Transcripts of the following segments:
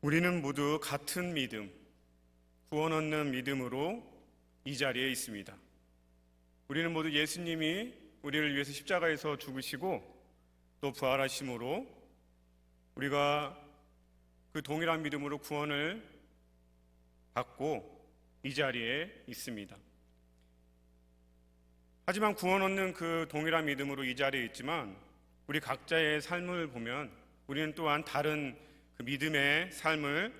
우리는 모두 같은 믿음, 구원 얻는 믿음으로 이 자리에 있습니다. 우리는 모두 예수님이 우리를 위해서 십자가에서 죽으시고 또 부활하심으로 우리가 그 동일한 믿음으로 구원을 받고 이 자리에 있습니다. 하지만 구원 얻는 그 동일한 믿음으로 이 자리에 있지만 우리 각자의 삶을 보면 우리는 또한 다른 그 믿음의 삶을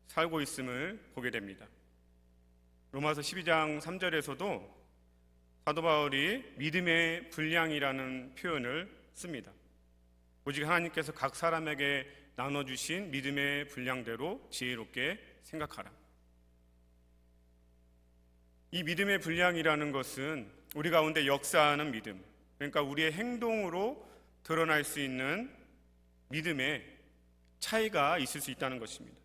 살고 있음을 보게 됩니다. 로마서 12장 3절에서도 사도 바울이 믿음의 분량이라는 표현을 씁니다. 오직 하나님께서 각 사람에게 나눠주신 믿음의 분량대로 지혜롭게 생각하라. 이 믿음의 분량이라는 것은 우리 가운데 역사하는 믿음, 그러니까 우리의 행동으로 드러날 수 있는 믿음의 차이가 있을 수 있다는 것입니다.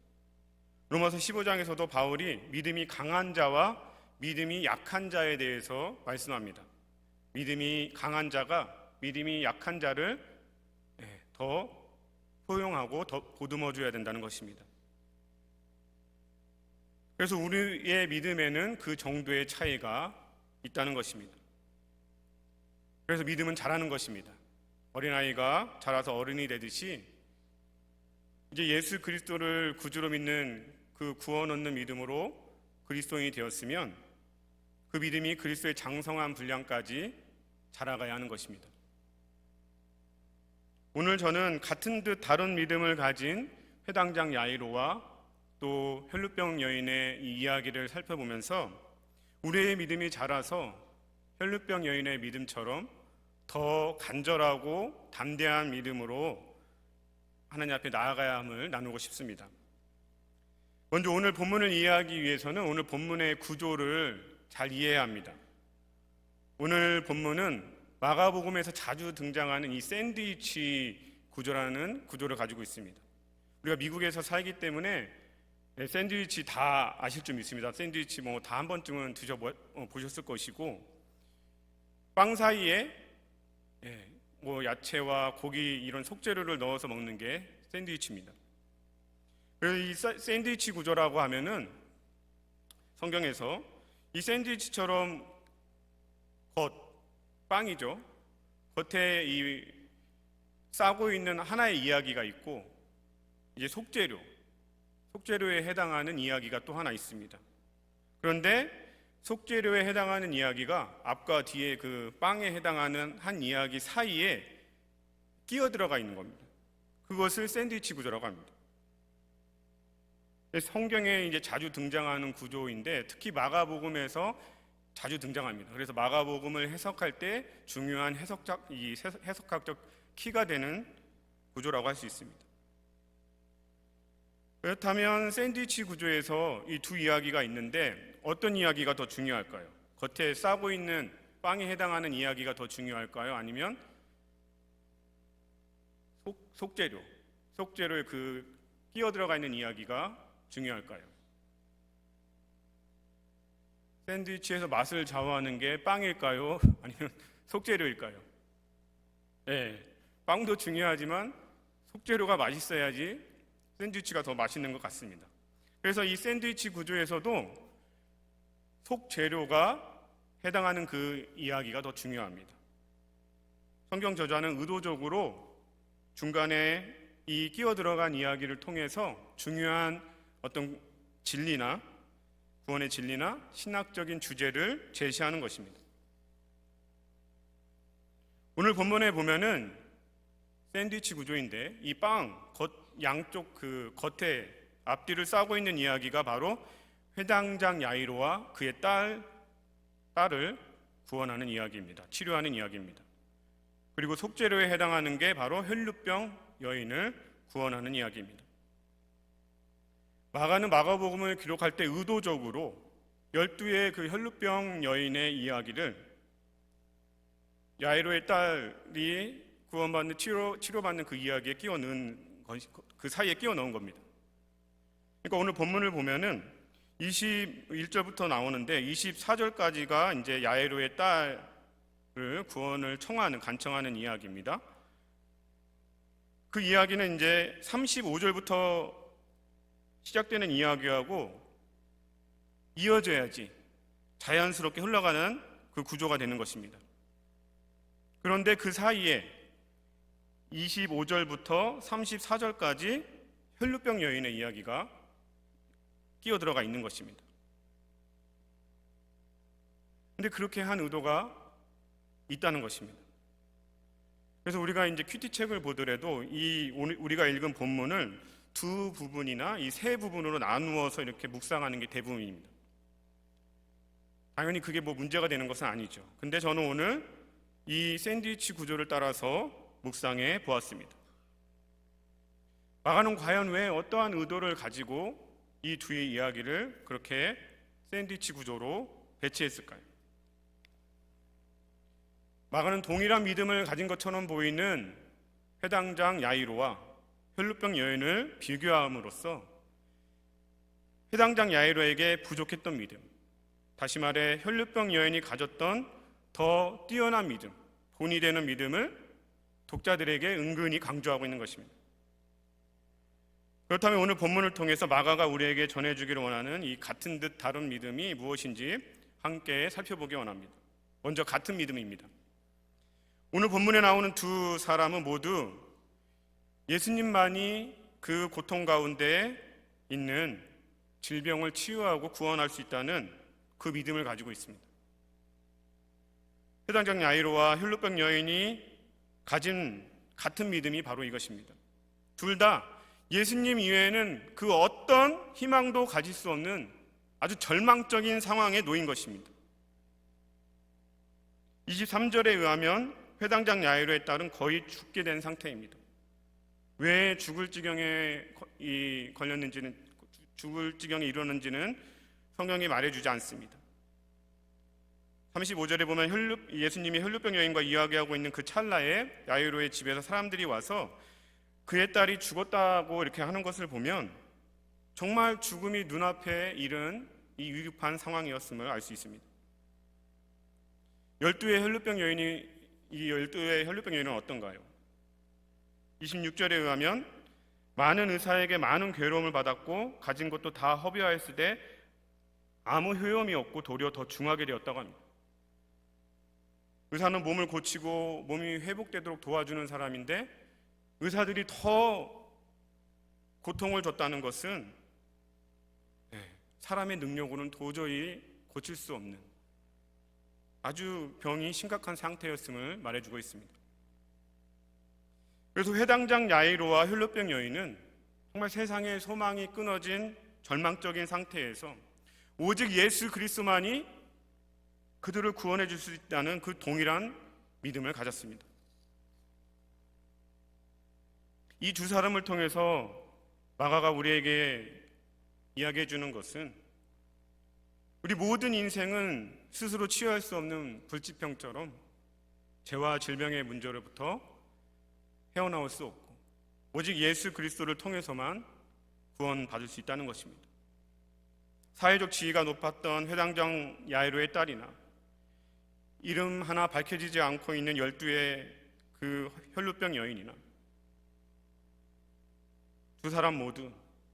로마서 15장에서도 바울이 믿음이 강한 자와 믿음이 약한 자에 대해서 말씀합니다. 믿음이 강한 자가 믿음이 약한 자를 더 포용하고 더 보듬어 줘야 된다는 것입니다. 그래서 우리의 믿음에는 그 정도의 차이가 있다는 것입니다. 그래서 믿음은 자라는 것입니다. 어린아이가 자라서 어른이 되듯이 이제 예수 그리스도를 구주로 믿는 그 구원 얻는 믿음으로 그리스도인이 되었으면 그 믿음이 그리스도의 장성한 분량까지 자라가야 하는 것입니다. 오늘 저는 같은 듯 다른 믿음을 가진 회당장 야이로와 또 혈루병 여인의 이 이야기를 살펴보면서 우리의 믿음이 자라서 혈루병 여인의 믿음처럼 더 간절하고 담대한 믿음으로 하나님 앞에 나아가야 함을 나누고 싶습니다. 먼저 오늘 본문을 이해하기 위해서는 오늘 본문의 구조를 잘 이해해야 합니다. 오늘 본문은 마가복음에서 자주 등장하는 이 샌드위치 구조라는 구조를 가지고 있습니다. 우리가 미국에서 살기 때문에 샌드위치 다 아실 줄 믿습니다. 샌드위치 다 한 번쯤은 드셔보셨을 것이고, 빵 사이에 야채와 고기 이런 속재료를 넣어서 먹는 게 샌드위치입니다. 그래서 이 샌드위치 구조라고 하면은 성경에서 이 샌드위치처럼 빵이죠. 겉에 이 싸고 있는 하나의 이야기가 있고 이제 속재료에 해당하는 이야기가 또 하나 있습니다. 그런데 속재료에 해당하는 이야기가 앞과 뒤에 그 빵에 해당하는 한 이야기 사이에 끼어 들어가 있는 겁니다. 그것을 샌드위치 구조라고 합니다. 성경에 이제 자주 등장하는 구조인데 특히 마가복음에서 자주 등장합니다. 그래서 마가복음을 해석할 때 중요한 해석학적 키가 되는 구조라고 할 수 있습니다. 그렇다면 샌드위치 구조에서 이 두 이야기가 있는데 어떤 이야기가 더 중요할까요? 겉에 싸고 있는 빵에 해당하는 이야기가 더 중요할까요? 아니면 속재료에 그 끼어 들어가 있는 이야기가 중요할까요? 샌드위치에서 맛을 좌우하는 게 빵일까요? 아니면 속재료일까요? 빵도 중요하지만 속재료가 맛있어야지 샌드위치가 더 맛있는 것 같습니다. 그래서 이 샌드위치 구조에서도 속재료가 해당하는 그 이야기가 더 중요합니다. 성경 저자는 의도적으로 중간에 이 끼어 들어간 이야기를 통해서 중요한 어떤 진리나 구원의 진리나 신학적인 주제를 제시하는 것입니다. 오늘 본문에 보면은 샌드위치 구조인데 이 빵 양쪽 그 겉에 앞뒤를 싸고 있는 이야기가 바로 회당장 야이로와 그의 딸을 구원하는 이야기입니다. 치료하는 이야기입니다. 그리고 속재료에 해당하는 게 바로 혈루병 여인을 구원하는 이야기입니다. 마가는 마가복음을 기록할 때 의도적으로 12의 그 혈루병 여인의 이야기를 야이로의 딸이 구원받는 치료받는 그 이야기에 그 사이에 끼워 넣은 겁니다. 그러니까 오늘 본문을 보면은 21절부터 나오는데 24절까지가 이제 야이로의 딸을 구원을 간청하는 이야기입니다. 그 이야기는 이제 35절부터 시작되는 이야기하고 이어져야지 자연스럽게 흘러가는 그 구조가 되는 것입니다. 그런데 그 사이에 25절부터 34절까지 혈루병 여인의 이야기가 끼어들어가 있는 것입니다. 근데 그렇게 한 의도가 있다는 것입니다. 그래서 우리가 이제 큐티 책을 보더라도 우리가 읽은 본문을 두 부분이나 이 세 부분으로 나누어서 이렇게 묵상하는 게 대부분입니다. 당연히 그게 뭐 문제가 되는 것은 아니죠. 근데 저는 오늘 이 샌드위치 구조를 따라서 묵상해 보았습니다. 마가는 과연 왜 어떠한 의도를 가지고 이 두의 이야기를 그렇게 샌드위치 구조로 배치했을까요? 마가는 동일한 믿음을 가진 것처럼 보이는 회당장 야이로와 혈루병 여인을 비교함으로써 회당장 야이로에게 부족했던 믿음, 다시 말해 혈루병 여인이 가졌던 더 뛰어난 믿음, 본이 되는 믿음을 독자들에게 은근히 강조하고 있는 것입니다. 그렇다면 오늘 본문을 통해서 마가가 우리에게 전해주기를 원하는 이 같은 듯 다른 믿음이 무엇인지 함께 살펴보기 원합니다. 먼저 같은 믿음입니다. 오늘 본문에 나오는 두 사람은 모두 예수님만이 그 고통 가운데 있는 질병을 치유하고 구원할 수 있다는 그 믿음을 가지고 있습니다. 회당장 야이로와 혈루병 여인이 가진 같은 믿음이 바로 이것입니다. 둘 다 예수님 이외에는 그 어떤 희망도 가질 수 없는 아주 절망적인 상황에 놓인 것입니다. 23절에 의하면 회당장 야이로의 딸은 거의 죽게 된 상태입니다. 왜 죽을 지경에 이르렀는지는 성경이 말해주지 않습니다. 35절에 보면 예수님이 혈루병 여인과 이야기하고 있는 그 찰나에 야이로의 집에서 사람들이 와서 그의 딸이 죽었다고 이렇게 하는 것을 보면 정말 죽음이 눈앞에 이른 이 위급한 상황이었음을 알 수 있습니다. 12의 혈루병 여인은 어떤가요? 26절에 의하면 많은 의사에게 많은 괴로움을 받았고 가진 것도 다 허비하였을 때 아무 효험이 없고 도리어 더 중하게 되었다고 합니다. 의사는 몸을 고치고 몸이 회복되도록 도와주는 사람인데 의사들이 더 고통을 줬다는 것은 사람의 능력으로는 도저히 고칠 수 없는 아주 병이 심각한 상태였음을 말해주고 있습니다. 그래서 회당장 야이로와 혈루병 여인은 정말 세상의 소망이 끊어진 절망적인 상태에서 오직 예수 그리스도만이 그들을 구원해 줄 수 있다는 그 동일한 믿음을 가졌습니다. 이 두 사람을 통해서 마가가 우리에게 이야기해 주는 것은 우리 모든 인생은 스스로 치유할 수 없는 불치병처럼 죄와 질병의 문제로부터 헤어나올 수 없고 오직 예수 그리스도를 통해서만 구원받을 수 있다는 것입니다. 사회적 지위가 높았던 회당장 야이로의 딸이나 이름 하나 밝혀지지 않고 있는 12의 그 혈루병 여인이나 두 사람 모두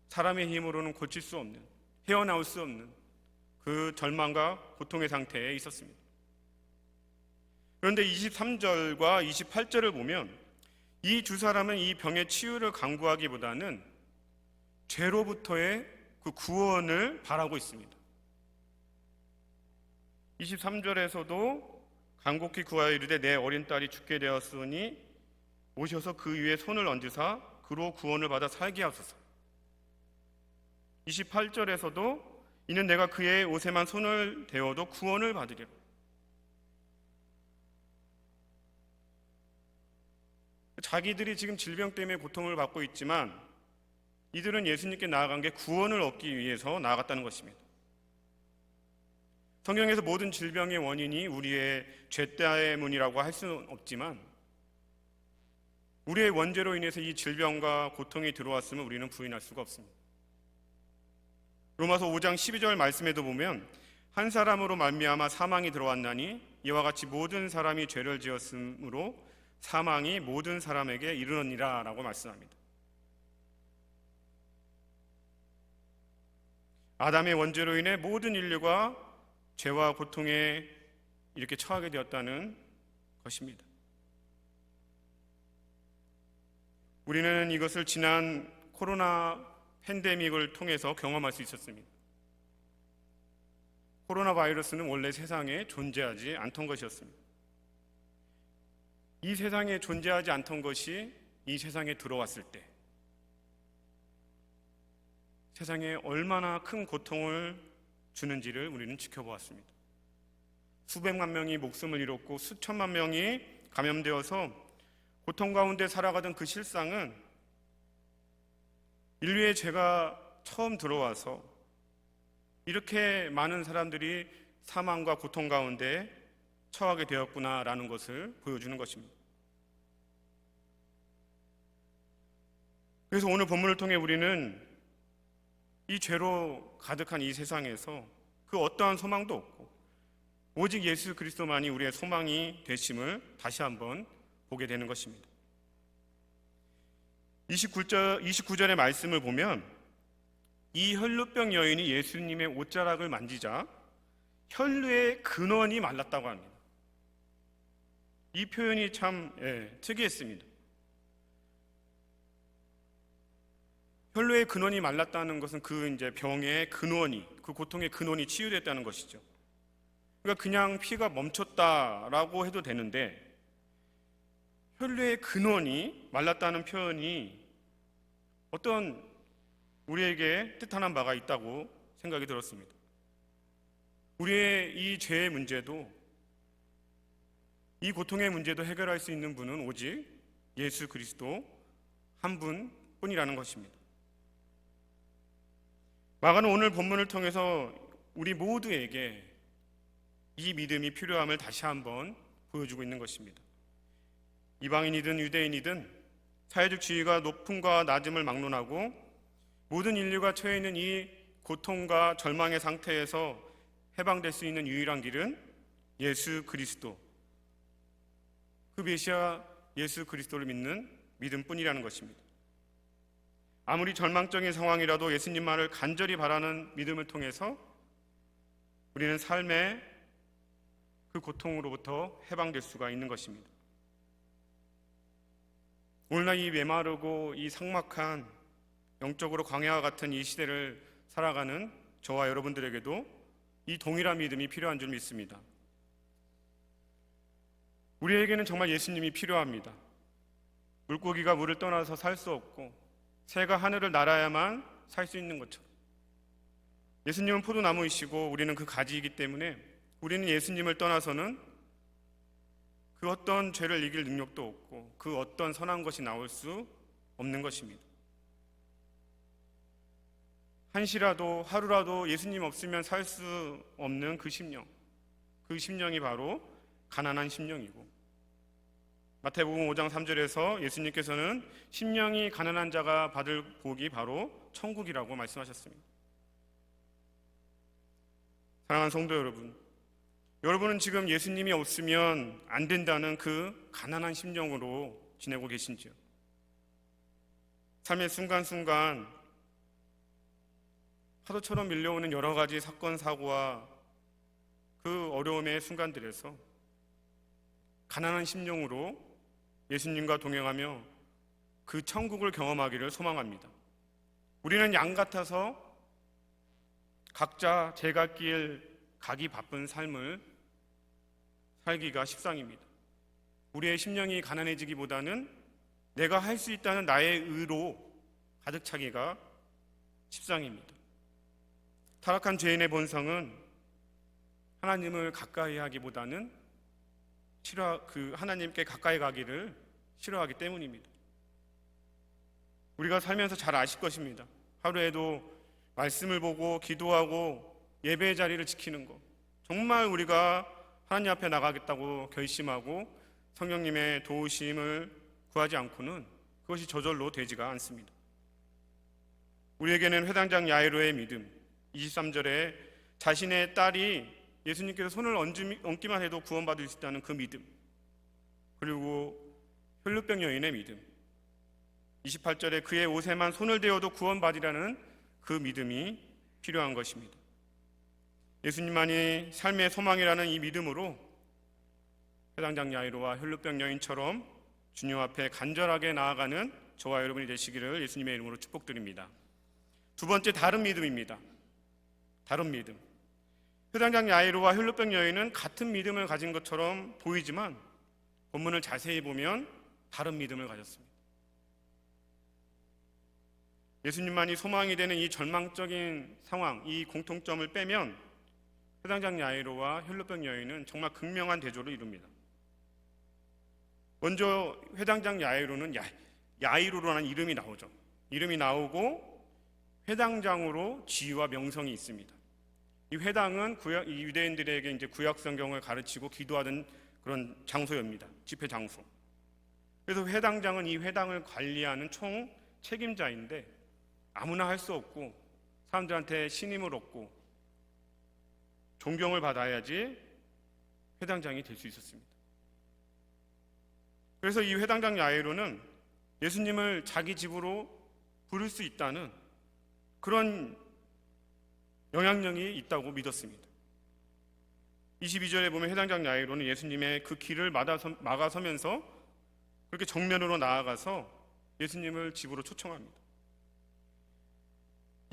사람의 힘으로는 고칠 수 없는, 헤어나올 수 없는 그 절망과 고통의 상태에 있었습니다. 그런데 23절과 28절을 보면 이 두 사람은 이 병의 치유를 강구하기보다는 죄로부터의 그 구원을 바라고 있습니다. 23절에서도 간곡히 구하여 이르되 내 어린 딸이 죽게 되었으니 오셔서 그 위에 손을 얹으사 그로 구원을 받아 살게 하소서. 28절에서도 이는 내가 그의 옷에만 손을 대어도 구원을 받으리라. 자기들이 지금 질병 때문에 고통을 받고 있지만 이들은 예수님께 나아간 게 구원을 얻기 위해서 나아갔다는 것입니다. 성경에서 모든 질병의 원인이 우리의 죄 때문이라고 할 수는 없지만 우리의 원죄로 인해서 이 질병과 고통이 들어왔음을 우리는 부인할 수가 없습니다. 로마서 5장 12절 말씀에도 보면 한 사람으로 말미암아 사망이 들어왔나니 이와 같이 모든 사람이 죄를 지었으므로 사망이 모든 사람에게 이르느니라 라고 말씀합니다. 아담의 원죄로 인해 모든 인류가 죄와 고통에 이렇게 처하게 되었다는 것입니다. 우리는 이것을 지난 코로나 팬데믹을 통해서 경험할 수 있었습니다. 코로나 바이러스는 원래 세상에 존재하지 않던 것이었습니다. 이 세상에 존재하지 않던 것이 이 세상에 들어왔을 때 세상에 얼마나 큰 고통을 주는지를 우리는 지켜보았습니다. 수백만 명이 목숨을 잃었고 수천만 명이 감염되어서 고통 가운데 살아가던 그 실상은 인류의 죄가 처음 들어와서 이렇게 많은 사람들이 사망과 고통 가운데 처하게 되었구나라는 것을 보여주는 것입니다. 그래서 오늘 본문을 통해 우리는 이 죄로 가득한 이 세상에서 그 어떠한 소망도 없고 오직 예수 그리스도만이 우리의 소망이 되심을 다시 한번 보게 되는 것입니다. 29절의 말씀을 보면 이 혈루병 여인이 예수님의 옷자락을 만지자 혈루의 근원이 말랐다고 합니다. 이 표현이 참 특이했습니다. 혈루의 근원이 말랐다는 것은 그 이제 병의 근원이, 그 고통의 근원이 치유됐다는 것이죠. 그러니까 그냥 피가 멈췄다라고 해도 되는데 혈루의 근원이 말랐다는 표현이 어떤 우리에게 뜻하는 바가 있다고 생각이 들었습니다. 우리의 이 죄의 문제도 이 고통의 문제도 해결할 수 있는 분은 오직 예수 그리스도 한 분뿐이라는 것입니다. 마가는 오늘 본문을 통해서 우리 모두에게 이 믿음이 필요함을 다시 한번 보여주고 있는 것입니다. 이방인이든 유대인이든 사회적 지위가 높음과 낮음을 막론하고 모든 인류가 처해 있는 이 고통과 절망의 상태에서 해방될 수 있는 유일한 길은 예수 그리스도, 그 메시아 예수 그리스도를 믿는 믿음뿐이라는 것입니다. 아무리 절망적인 상황이라도 예수님만을 간절히 바라는 믿음을 통해서 우리는 삶의 그 고통으로부터 해방될 수가 있는 것입니다. 오늘날 이 메마르고 이 삭막한 영적으로 광야와 같은 이 시대를 살아가는 저와 여러분들에게도 이 동일한 믿음이 필요한 줄 믿습니다. 우리에게는 정말 예수님이 필요합니다. 물고기가 물을 떠나서 살 수 없고 새가 하늘을 날아야만 살 수 있는 것처럼 예수님은 포도나무이시고 우리는 그 가지이기 때문에 우리는 예수님을 떠나서는 그 어떤 죄를 이길 능력도 없고 그 어떤 선한 것이 나올 수 없는 것입니다. 한시라도 하루라도 예수님 없으면 살 수 없는 그 심령, 그 심령이 바로 가난한 심령이고 마태복음 5장 3절에서 예수님께서는 심령이 가난한 자가 받을 복이 바로 천국이라고 말씀하셨습니다. 사랑하는 성도 여러분, 여러분은 지금 예수님이 없으면 안 된다는 그 가난한 심령으로 지내고 계신지요? 삶의 순간순간 파도처럼 밀려오는 여러 가지 사건, 사고와 그 어려움의 순간들에서 가난한 심령으로 예수님과 동행하며 그 천국을 경험하기를 소망합니다. 우리는 양 같아서 각자 제갓길 가기 바쁜 삶을 살기가 십상입니다. 우리의 심령이 가난해지기보다는 내가 할 수 있다는 나의 의로 가득 차기가 십상입니다. 타락한 죄인의 본성은 하나님을 가까이 하기보다는 하나님께 가까이 가기를 싫어하기 때문입니다. 우리가 살면서 잘 아실 것입니다. 하루에도 말씀을 보고 기도하고 예배의 자리를 지키는 것, 정말 우리가 하나님 앞에 나가겠다고 결심하고 성령님의 도우심을 구하지 않고는 그것이 저절로 되지가 않습니다. 우리에게는 회당장 야이로의 믿음, 23절에 자신의 딸이 예수님께서 손을 얹기만 해도 구원받을 수 있다는 그 믿음, 그리고 혈루병 여인의 믿음, 28절에 그의 옷에만 손을 대어도 구원받으라는 그 믿음이 필요한 것입니다. 예수님만이 삶의 소망이라는 이 믿음으로 회당장 야이로와 혈루병 여인처럼 주님 앞에 간절하게 나아가는 저와 여러분이 되시기를 예수님의 이름으로 축복드립니다. 두 번째, 다른 믿음입니다. 다른 믿음. 회당장 야이로와 혈루병 여인은 같은 믿음을 가진 것처럼 보이지만 본문을 자세히 보면 다른 믿음을 가졌습니다. 예수님만이 소망이 되는 이 절망적인 상황, 이 공통점을 빼면 회당장 야이로와 혈루병 여인은 정말 극명한 대조를 이룹니다. 먼저 회당장 야이로는 야이로라는 이름이 나오죠. 이름이 나오고 회당장으로 지위와 명성이 있습니다. 이 회당은 이 유대인들에게 이제 구약 성경을 가르치고 기도하던 그런 장소입니다. 집회 장소. 그래서 회당장은 이 회당을 관리하는 총 책임자인데 아무나 할 수 없고 사람들한테 신임을 얻고 존경을 받아야지 회당장이 될 수 있었습니다. 그래서 이 회당장 야이로는 예수님을 자기 집으로 부를 수 있다는 그런 영향력이 있다고 믿었습니다. 22절에 보면 회당장 야이로는 예수님의 그 길을 막아서면서 그렇게 정면으로 나아가서 예수님을 집으로 초청합니다.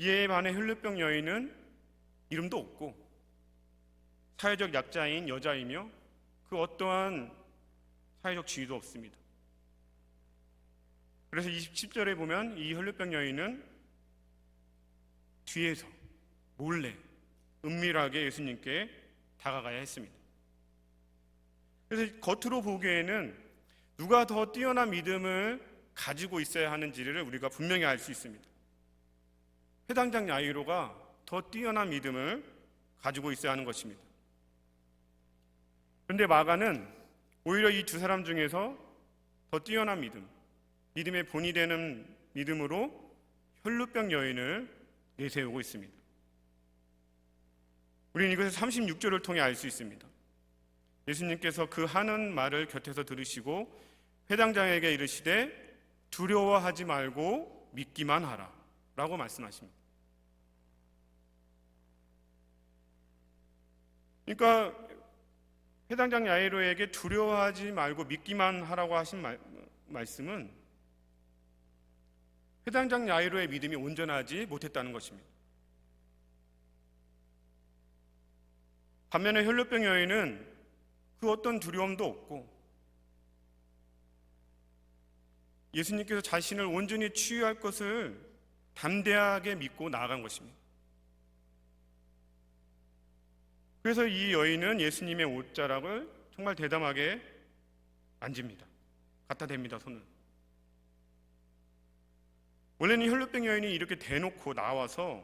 이에 반해 혈루병 여인은 이름도 없고 사회적 약자인 여자이며 그 어떠한 사회적 지위도 없습니다. 그래서 27절에 보면 이 혈루병 여인은 뒤에서 몰래 은밀하게 예수님께 다가가야 했습니다. 그래서 겉으로 보기에는 누가 더 뛰어난 믿음을 가지고 있어야 하는지를 우리가 분명히 알 수 있습니다. 회당장 야이로가 더 뛰어난 믿음을 가지고 있어야 하는 것입니다. 그런데 마가는 오히려 이 두 사람 중에서 더 뛰어난 믿음의 본이 되는 믿음으로 혈루병 여인을 내세우고 있습니다. 우리는 이것을 36절을 통해 알 수 있습니다. 예수님께서 그 하는 말을 곁에서 들으시고 회당장에게 이르시되 두려워하지 말고 믿기만 하라 라고 말씀하십니다. 그러니까 회당장 야이로에게 두려워하지 말고 믿기만 하라고 하신 말씀은 회당장 야이로의 믿음이 온전하지 못했다는 것입니다. 반면에 혈루병 여인은 그 어떤 두려움도 없고 예수님께서 자신을 온전히 치유할 것을 담대하게 믿고 나아간 것입니다. 그래서 이 여인은 예수님의 옷자락을 정말 대담하게 만집니다. 갖다 댑니다, 손을. 원래는 혈루병 여인이 이렇게 대놓고 나와서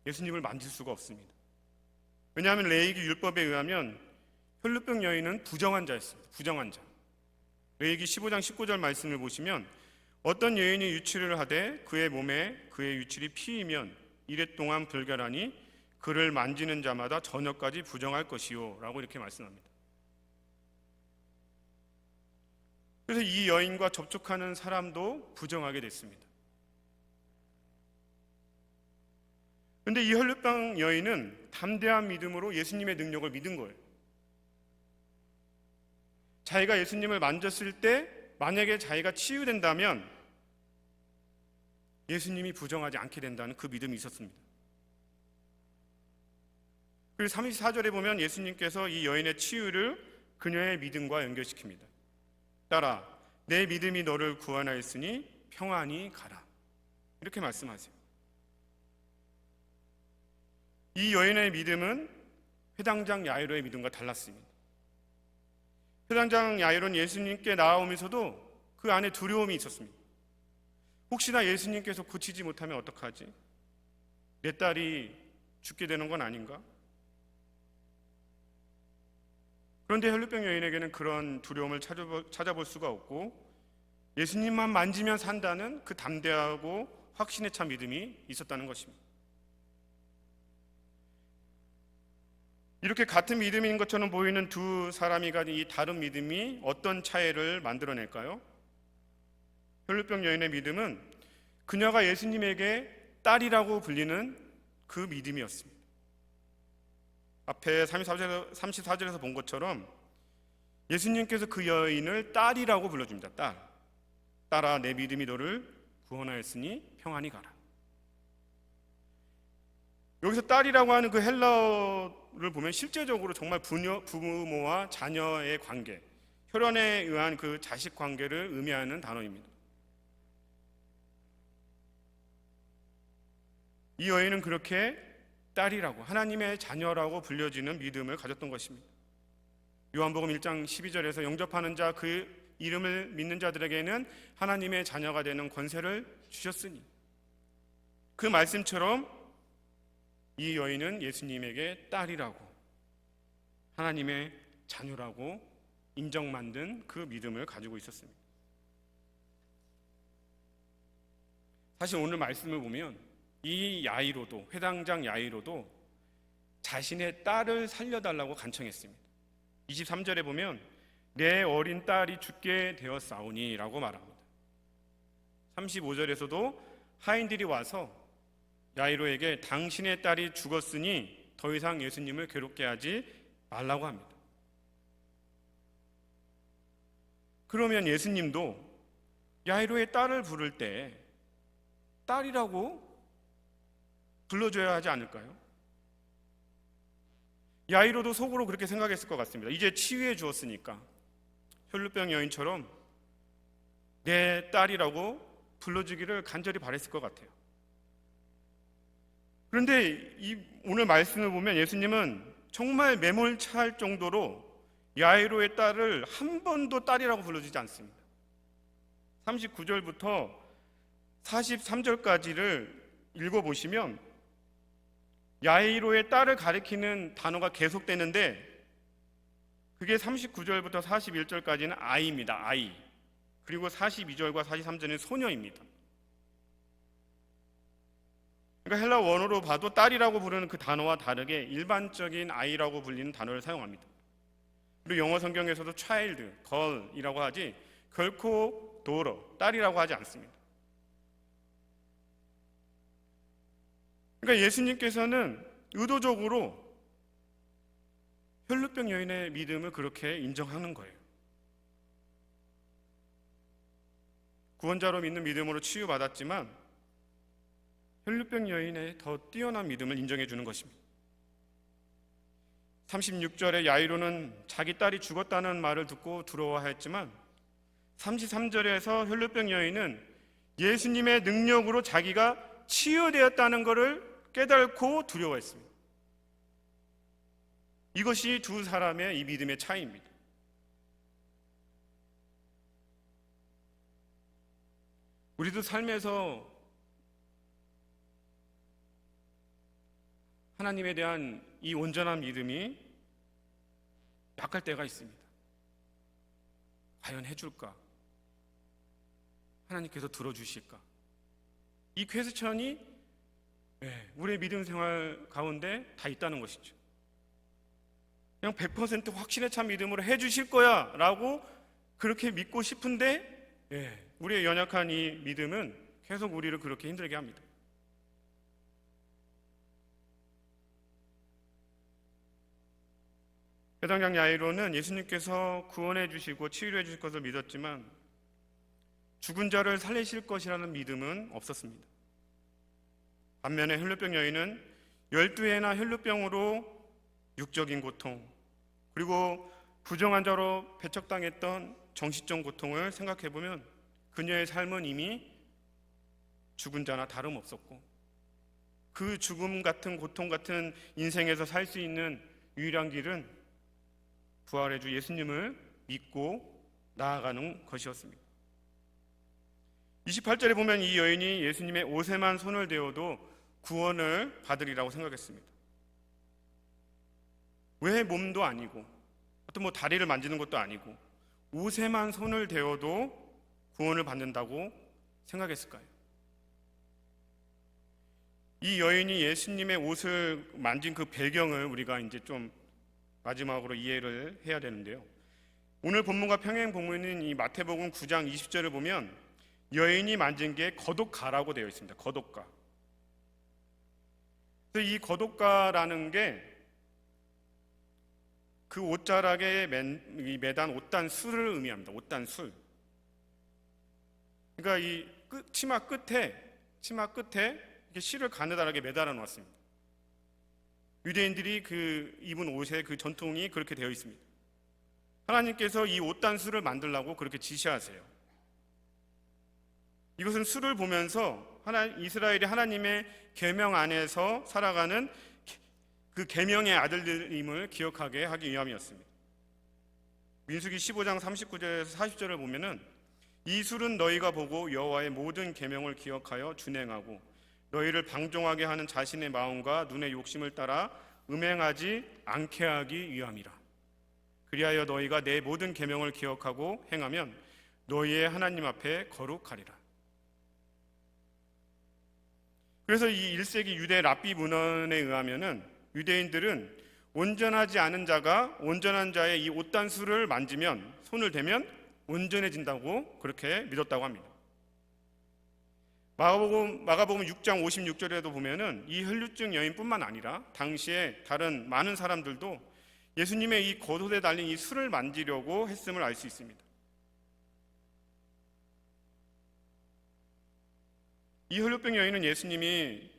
예수님을 만질 수가 없습니다. 왜냐하면 레위기 율법에 의하면 혈루병 여인은 부정한 자였습니다. 부정한 자. 레위기 15장 19절 말씀을 보시면 어떤 여인이 유치를 하되 그의 몸에 그의 유출이 피이면 이래 동안 불결하니 그를 만지는 자마다 저녁까지 부정할 것이요 라고 이렇게 말씀합니다. 그래서 이 여인과 접촉하는 사람도 부정하게 됐습니다. 그런데 이 혈루병 여인은 담대한 믿음으로 예수님의 능력을 믿은 거예요. 자기가 예수님을 만졌을 때 만약에 자기가 치유된다면 예수님이 부정하지 않게 된다는 그 믿음이 있었습니다. 그리고 34절에 보면 예수님께서 이 여인의 치유를 그녀의 믿음과 연결시킵니다. 따라 내 믿음이 너를 구원하였으니 평안히 가라. 이렇게 말씀하세요. 이 여인의 믿음은 회당장 야이로의 믿음과 달랐습니다. 회당장 야이로는 예수님께 나아오면서도 그 안에 두려움이 있었습니다. 혹시나 예수님께서 고치지 못하면 어떡하지? 내 딸이 죽게 되는 건 아닌가? 그런데 혈루병 여인에게는 그런 두려움을 찾아볼 수가 없고 예수님만 만지면 산다는 그 담대하고 확신에 찬 믿음이 있었다는 것입니다. 이렇게 같은 믿음인 것처럼 보이는 두 사람이 가진 이 다른 믿음이 어떤 차이를 만들어낼까요? 혈루병 여인의 믿음은 그녀가 예수님에게 딸이라고 불리는 그 믿음이었습니다. 앞에 34절에서 본 것처럼 예수님께서 그 여인을 딸이라고 불러줍니다. 딸아, 내 믿음이 너를 구원하였으니 평안히 가라. 여기서 딸이라고 하는 그 헬라어를 보면 실제적으로 정말 부모와 자녀의 관계, 혈연에 의한 그 자식 관계를 의미하는 단어입니다. 이 여인은 그렇게 딸이라고, 하나님의 자녀라고 불려지는 믿음을 가졌던 것입니다. 요한복음 1장 12절에서 영접하는 자, 그 이름을 믿는 자들에게는 하나님의 자녀가 되는 권세를 주셨으니, 그 말씀처럼 이 여인은 예수님에게 딸이라고, 하나님의 자녀라고 인정받는 그 믿음을 가지고 있었습니다. 사실 오늘 말씀을 보면 이 야이로도, 회당장 야이로도 자신의 딸을 살려달라고 간청했습니다. 23절에 보면 내 어린 딸이 죽게 되었사오니 라고 말합니다. 35절에서도 하인들이 와서 야이로에게 당신의 딸이 죽었으니 더 이상 예수님을 괴롭게 하지 말라고 합니다. 그러면 예수님도 야이로의 딸을 부를 때 딸이라고 불러줘야 하지 않을까요? 야이로도 속으로 그렇게 생각했을 것 같습니다. 이제 치유해 주었으니까 혈루병 여인처럼 내 딸이라고 불러주기를 간절히 바랬을 것 같아요. 그런데 오늘 말씀을 보면 예수님은 정말 매몰차할 정도로 야이로의 딸을 한 번도 딸이라고 불러주지 않습니다. 39절부터 43절까지를 읽어보시면 야이로의 딸을 가리키는 단어가 계속되는데 그게 39절부터 41절까지는 아이입니다. 아이. 그리고 42절과 43절은 소녀입니다. 그러니까 헬라 원어로 봐도 딸이라고 부르는 그 단어와 다르게 일반적인 아이라고 불리는 단어를 사용합니다. 그리고 영어 성경에서도 child, girl이라고 하지 결코 daughter, 딸이라고 하지 않습니다. 그러니까 예수님께서는 의도적으로 혈루병 여인의 믿음을 그렇게 인정하는 거예요. 구원자로 믿는 믿음으로 치유받았지만 혈루병 여인의 더 뛰어난 믿음을 인정해 주는 것입니다. 36절에 야이로는 자기 딸이 죽었다는 말을 듣고 두려워하였지만 33절에서 혈루병 여인은 예수님의 능력으로 자기가 치유되었다는 것을 깨닫고 두려워했습니다. 이것이 두 사람의 이 믿음의 차이입니다. 우리도 삶에서 하나님에 대한 이 온전한 믿음이 약할 때가 있습니다. 과연 해줄까? 하나님께서 들어주실까? 이 퀘스천이 우리의 믿음 생활 가운데 다 있다는 것이죠. 그냥 100% 확신에 찬 믿음으로 해주실 거야 라고 그렇게 믿고 싶은데 우리의 연약한 이 믿음은 계속 우리를 그렇게 힘들게 합니다. 회당장 야이로는 예수님께서 구원해 주시고 치유해 주실 것을 믿었지만 죽은 자를 살리실 것이라는 믿음은 없었습니다. 반면에 혈루병 여인은 12회나 혈루병으로 육적인 고통, 그리고 부정한 자로 배척당했던 정신적 고통을 생각해보면 그녀의 삶은 이미 죽은 자나 다름없었고 그 죽음 같은 고통 같은 인생에서 살 수 있는 유일한 길은 부활의 주 예수님을 믿고 나아가는 것이었습니다. 28절에 보면 이 여인이 예수님의 옷에만 손을 대어도 구원을 받으리라고 생각했습니다. 왜 몸도 아니고 어떤 다리를 만지는 것도 아니고 옷에만 손을 대어도 구원을 받는다고 생각했을까요? 이 여인이 예수님의 옷을 만진 그 배경을 우리가 이제 좀 마지막으로 이해를 해야 되는데요. 오늘 본문과 평행 본문인 이 마태복음 9장 20절을 보면 여인이 만진 게 겉옷가라고 되어 있습니다. 겉옷가. 그래서 이 거독가라는 게 그 옷자락에 매단 옷단 술을 의미합니다. 옷단 술. 그러니까 이 치마 끝에 이렇게 실을 가느다랗게 매달아 놓았습니다. 유대인들이 그 입은 옷의 그 전통이 그렇게 되어 있습니다. 하나님께서 이 옷단 술을 만들라고 그렇게 지시하세요. 이것은 술을 보면서 이스라엘이 하나님의 계명 안에서 살아가는 그 계명의 아들임을 기억하게 하기 위함이었습니다. 민수기 15장 39절에서 40절을 보면은 이 술은 너희가 보고 여호와의 모든 계명을 기억하여 준행하고 너희를 방종하게 하는 자신의 마음과 눈의 욕심을 따라 음행하지 않게 하기 위함이라. 그리하여 너희가 내 모든 계명을 기억하고 행하면 너희의 하나님 앞에 거룩하리라. 그래서 이 1세기 유대 랍비 문헌에 의하면은 유대인들은 온전하지 않은 자가 온전한 자의 이 옷단술을 만지면, 손을 대면 온전해진다고 그렇게 믿었다고 합니다. 마가복음 6장 56절에도 보면은 이 혈루증 여인뿐만 아니라 당시에 다른 많은 사람들도 예수님의 이 겉옷에 달린 이 술을 만지려고 했음을 알 수 있습니다. 이 혈루병 여인은 예수님이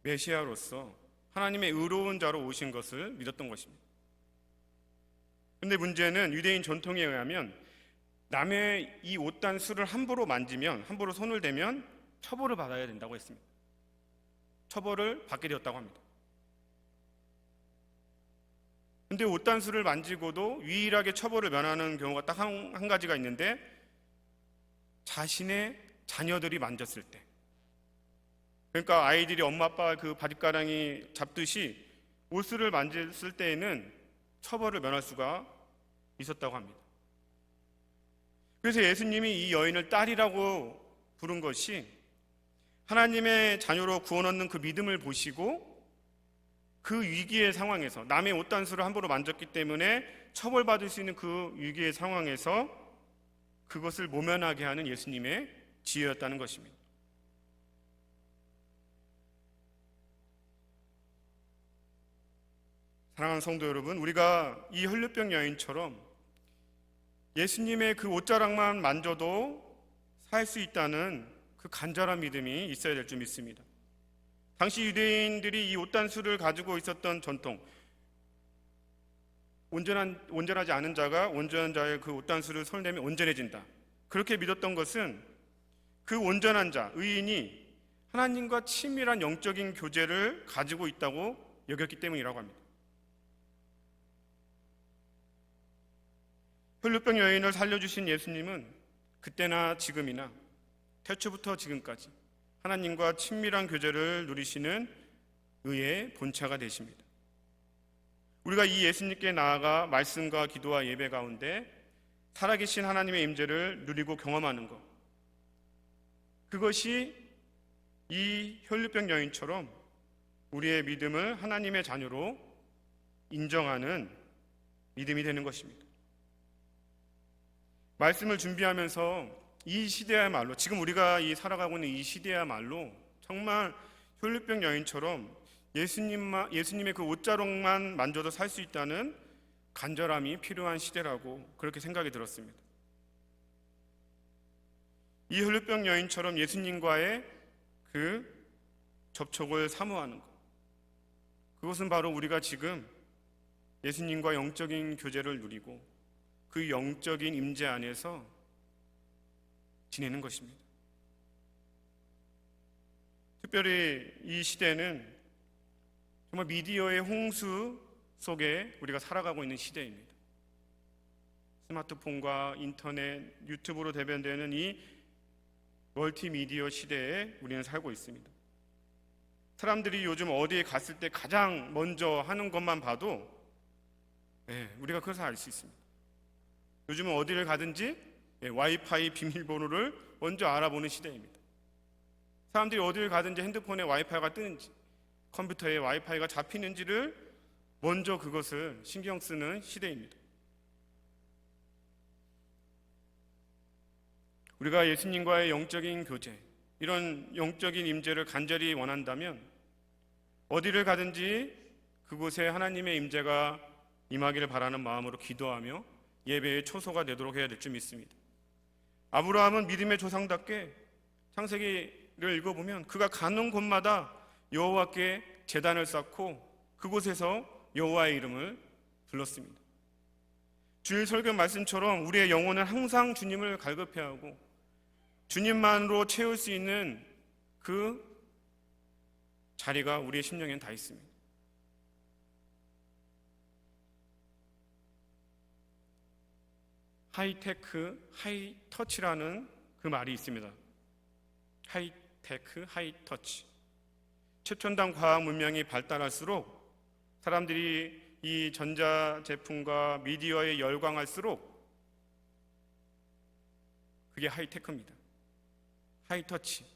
메시아로서 하나님의 의로운 자로 오신 것을 믿었던 것입니다. 그런데 문제는 유대인 전통에 의하면 남의 이 옷단 술을 함부로 만지면, 함부로 손을 대면 처벌을 받아야 된다고 했습니다. 처벌을 받게 되었다고 합니다. 그런데 옷단 술을 만지고도 유일하게 처벌을 면하는 경우가 딱 한 가지가 있는데, 자신의 자녀들이 만졌을 때, 그러니까 아이들이 엄마 아빠 그 바짓가랑이 잡듯이 옷을 만졌을 때에는 처벌을 면할 수가 있었다고 합니다. 그래서 예수님이 이 여인을 딸이라고 부른 것이 하나님의 자녀로 구원 얻는 그 믿음을 보시고 그 위기의 상황에서, 남의 옷단수를 함부로 만졌기 때문에 처벌받을 수 있는 그 위기의 상황에서 그것을 모면하게 하는 예수님의 지혜였다는 것입니다. 사랑하는 성도 여러분, 우리가 이 혈루병 여인처럼 예수님의 그 옷자락만 만져도 살 수 있다는 그 간절한 믿음이 있어야 될 줄 믿습니다. 당시 유대인들이 이 옷단수를 가지고 있었던 전통, 온전하지 않은 자가 온전한 자의 그 옷단수를 손을 내면 온전해진다, 그렇게 믿었던 것은 그 온전한 자, 의인이 하나님과 친밀한 영적인 교제를 가지고 있다고 여겼기 때문이라고 합니다. 혈루병 여인을 살려주신 예수님은 그때나 지금이나 태초부터 지금까지 하나님과 친밀한 교제를 누리시는 의의 본체가 되십니다. 우리가 이 예수님께 나아가 말씀과 기도와 예배 가운데 살아계신 하나님의 임재를 누리고 경험하는 것, 그것이 이 혈루병 여인처럼 우리의 믿음을 하나님의 자녀로 인정하는 믿음이 되는 것입니다. 말씀을 준비하면서 이 시대야말로, 지금 우리가 살아가고 있는 이 시대야말로 정말 혈루병 여인처럼 예수님의 그 옷자락만 만져도 살 수 있다는 간절함이 필요한 시대라고 그렇게 생각이 들었습니다. 이 혈루병 여인처럼 예수님과의 그 접촉을 사모하는 것, 그것은 바로 우리가 지금 예수님과 영적인 교제를 누리고 그 영적인 임재 안에서 지내는 것입니다. 특별히 이 시대는 정말 미디어의 홍수 속에 우리가 살아가고 있는 시대입니다. 스마트폰과 인터넷, 유튜브로 대변되는 이 멀티미디어 시대에 우리는 살고 있습니다. 사람들이 요즘 어디에 갔을 때 가장 먼저 하는 것만 봐도 우리가 그것을 알 수 있습니다. 요즘은 어디를 가든지 와이파이 비밀번호를 먼저 알아보는 시대입니다. 사람들이 어디를 가든지 핸드폰에 와이파이가 뜨는지, 컴퓨터에 와이파이가 잡히는지를 먼저 그것을 신경 쓰는 시대입니다. 우리가 예수님과의 영적인 교제, 이런 영적인 임재를 간절히 원한다면 어디를 가든지 그곳에 하나님의 임재가 임하기를 바라는 마음으로 기도하며 예배의 초소가 되도록 해야 될 줄 믿습니다. 아브라함은 믿음의 조상답게 창세기를 읽어보면 그가 가는 곳마다 여호와께 제단을 쌓고 그곳에서 여호와의 이름을 불렀습니다. 주일 설교 말씀처럼 우리의 영혼은 항상 주님을 갈급해야 하고 주님만으로 채울 수 있는 그 자리가 우리의 심령엔 다 있습니다. 하이테크, 하이터치라는 그 말이 있습니다. 하이테크, 하이터치. 최첨단 과학 문명이 발달할수록 사람들이 이 전자제품과 미디어에 열광할수록 그게 하이테크입니다. 하이터치.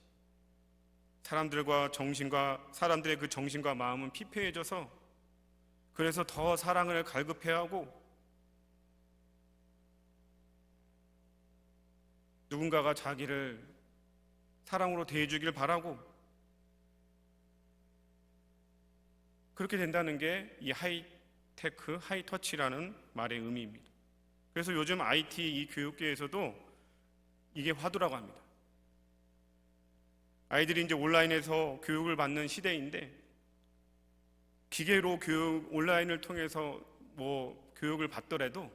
사람들의 그 정신과 마음은 피폐해져서 그래서 더 사랑을 갈급해야 하고 누군가가 자기를 사랑으로 대해주길 바라고 그렇게 된다는 게 이 하이테크, 하이터치라는 말의 의미입니다. 그래서 요즘 IT 이 교육계에서도 이게 화두라고 합니다. 아이들이 이제 온라인에서 교육을 받는 시대인데 기계로 온라인을 통해서 교육을 받더라도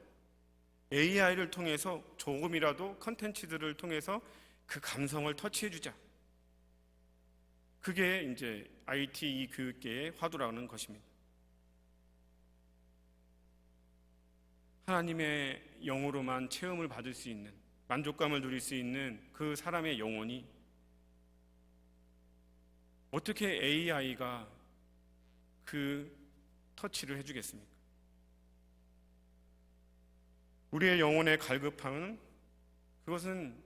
AI를 통해서 조금이라도 컨텐츠들을 통해서 그 감성을 터치해주자. 그게 이제 IT 이 교육계의 화두라는 것입니다. 하나님의 영으로만 체험을 받을 수 있는, 만족감을 누릴 수 있는 그 사람의 영혼이 어떻게 AI가 그 터치를 해주겠습니까? 우리의 영혼의 갈급함은 그것은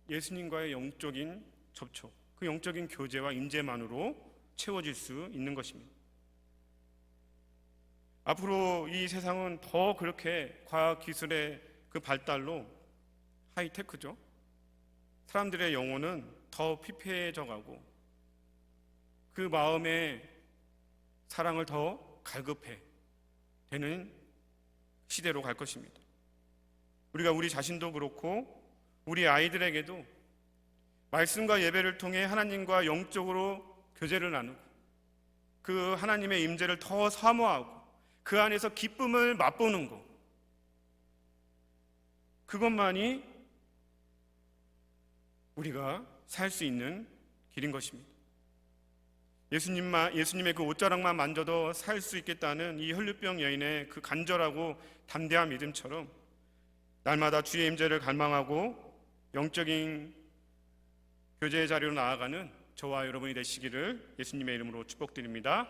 예수님과의 영적인 접촉, 그 영적인 교제와 임재만으로 채워질 수 있는 것입니다. 앞으로 이 세상은 더 그렇게 과학기술의 그 발달로 하이테크죠. 사람들의 영혼은 더 피폐해져 가고 그 마음의 사랑을 더 갈급해 되는 시대로 갈 것입니다. 우리가 우리 자신도 그렇고 우리 아이들에게도 말씀과 예배를 통해 하나님과 영적으로 교제를 나누고 그 하나님의 임재를 더 사모하고 그 안에서 기쁨을 맛보는 것, 그것만이 우리가 살 수 있는 길인 것입니다. 예수님의 그 옷자락만 만져도 살 수 있겠다는 이 혈류병 여인의 그 간절하고 담대한 믿음처럼 날마다 주의 임재를 갈망하고 영적인 교제의 자리로 나아가는 저와 여러분이 되시기를 예수님의 이름으로 축복드립니다.